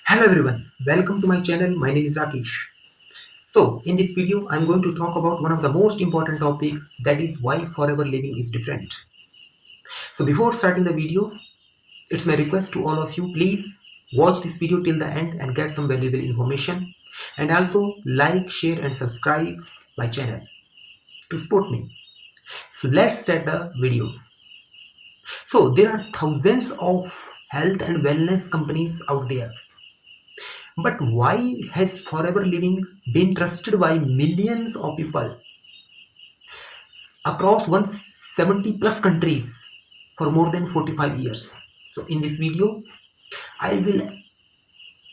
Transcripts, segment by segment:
Hello everyone, welcome to my channel. My name is Rakesh. So, in this video, I'm going to talk about one of the most important topic, that is why forever living is different. So, before starting the video, it's my request to all of you, please watch this video till the end and get some valuable information. And also like, share and subscribe my channel to support me. So, let's start the video. So, there are thousands of health and wellness companies out there. But why has forever living been trusted by millions of people across 170 plus countries for more than 45 years? So in this video, I will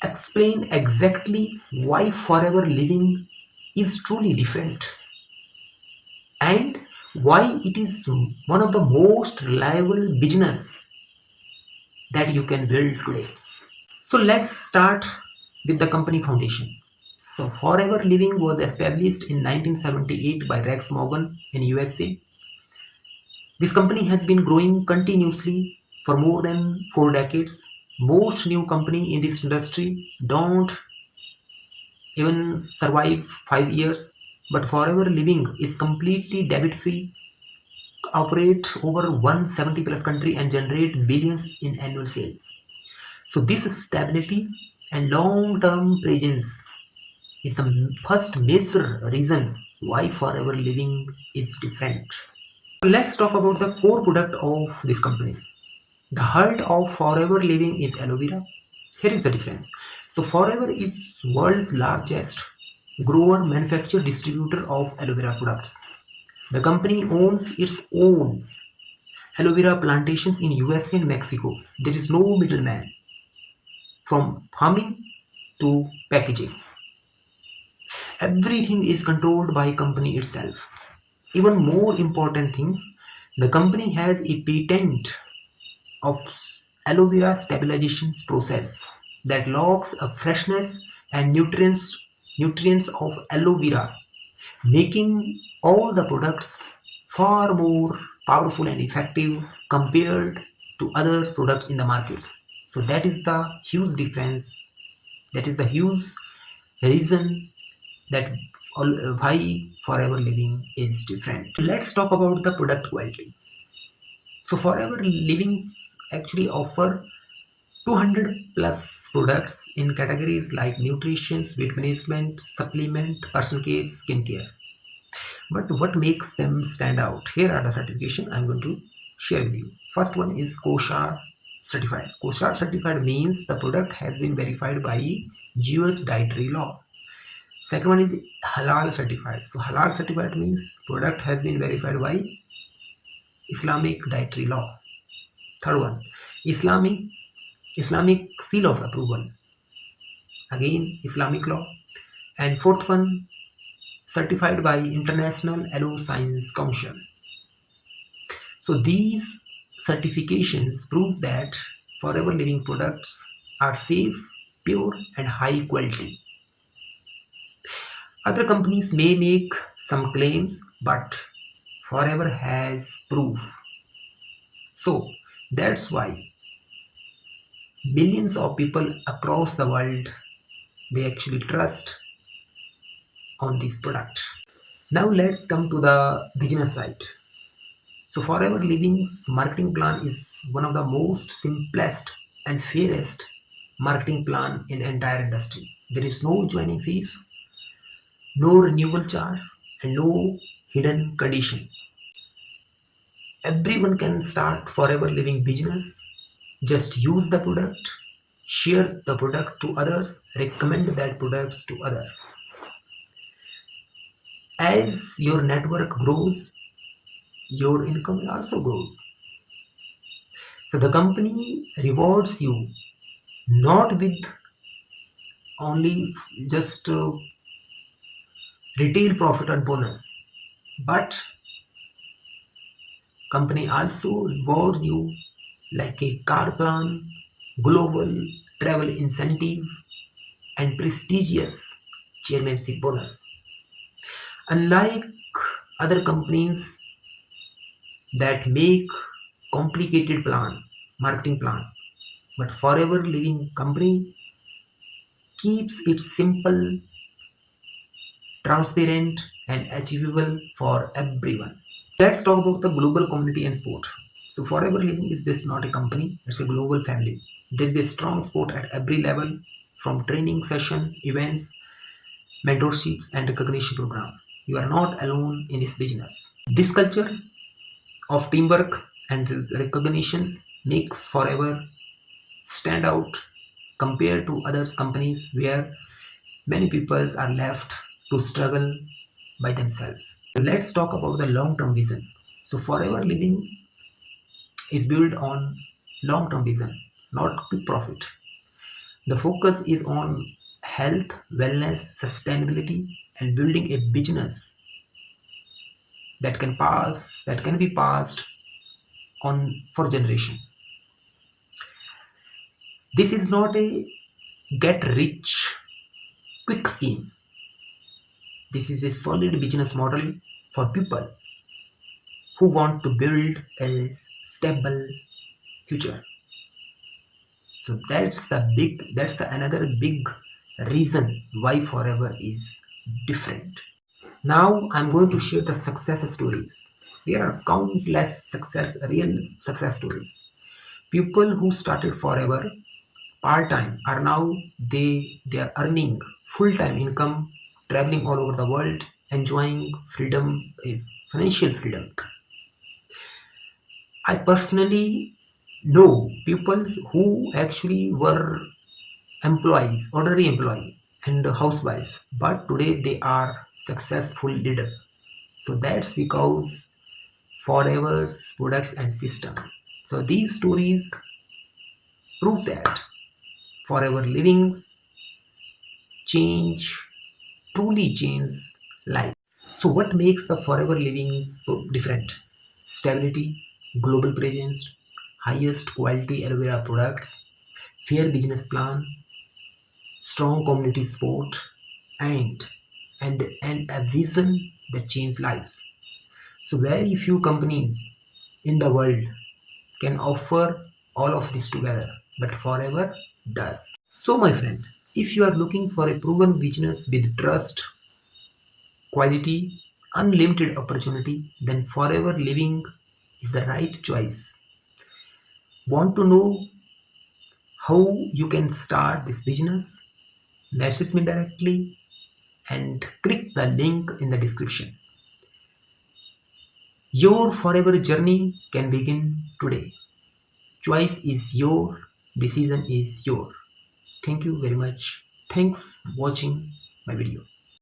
explain exactly why forever living is truly different and why it is one of the most reliable business that you can build today. So let's start with the company foundation. So Forever Living was established in 1978 by Rex Morgan in USA. This company has been growing continuously for more than 4 decades. Most new company in this industry don't even survive 5 years, but Forever Living is completely debt free, operate over 170 plus country and generate billions in annual sale. So this stability and long-term presence is the first major reason why forever living is different. Let's talk about the core product of this company. The heart of forever living is aloe vera. Here is the difference. So forever is world's largest grower, manufacturer, distributor of aloe vera products. The company owns its own aloe vera plantations in USA and Mexico. There is no middleman from farming to packaging. Everything is controlled by company itself. Even more important things, the company has a patent of aloe vera stabilization process that locks a freshness and nutrients of aloe vera, making all the products far more powerful and effective compared to other products in the markets. So that is the huge difference. That is the huge reason that why forever living is different. Let's talk about the product quality. So forever livings actually offer 200 plus products in categories like nutrition, weight management, supplement, personal care, skincare. But what makes them stand out? Here are the certification I'm going to share with you. First one is kosher certified. Kosher certified means the product has been verified by Jewish dietary law. Second one is halal certified. So halal certified means product has been verified by Islamic dietary law. Third one, Islamic seal of approval. Again, Islamic law. And fourth one, certified by International Aloe Science Council. So these certifications prove that forever living products are safe, pure, and high quality. Other companies may make some claims, but forever has proof. So that's why millions of people across the world, they actually trust on this product. Now let's come to the business side. So Forever Living's marketing plan is one of the most simplest and fairest marketing plan in the entire industry. There is no joining fees, no renewal charge, and no hidden condition. Everyone can start forever living business. Just use the product, share the product to others, recommend that products to others. As your network grows, your income also grows. So the company rewards you not with only just retail profit or bonus, but company also rewards you like a car plan, global travel incentive, and prestigious chairmanship bonus. Unlike other companies that make complicated plan, marketing plan, but forever living company keeps it simple, transparent, and achievable for everyone. Let's talk about the global community and sport. So Forever Living is just not a company, it's a global family. There is a strong support at every level, from training session, events, mentorships, and recognition program. You are not alone in this business. This culture of teamwork and recognitions makes Forever stand out compared to other companies where many people are left to struggle by themselves. So let's talk about the long-term vision. So Forever Living is built on long-term vision, not quick profit. The focus is on health, wellness, sustainability, and building a business that can be passed on for generation. This is not a get rich quick scheme. This is a solid business model for people who want to build a stable future. So that's the another big reason why Forever is different. Now I'm going to share the success stories. There are countless real success stories. People who started Forever part-time are now they are earning full-time income, traveling all over the world, enjoying freedom, financial freedom. I personally know people who actually were employees, ordinary employee and housewives, but today they are successful leader. So that's because Forever's products and system. So these stories prove that Forever Living change truly change life. So what makes the Forever Living so different? Stability, global presence, highest quality aloe vera products, fair business plan, strong community support, and and a vision that changes lives. So very few companies in the world can offer all of this together, but Forever does. So my friend, if you are looking for a proven business with trust, quality, unlimited opportunity, then Forever Living is the right choice. Want to know how you can start this business? Message me directly and click the link in the description. Your Forever journey can begin today. Choice is your, decision is your. Thank you very much. Thanks for watching my video.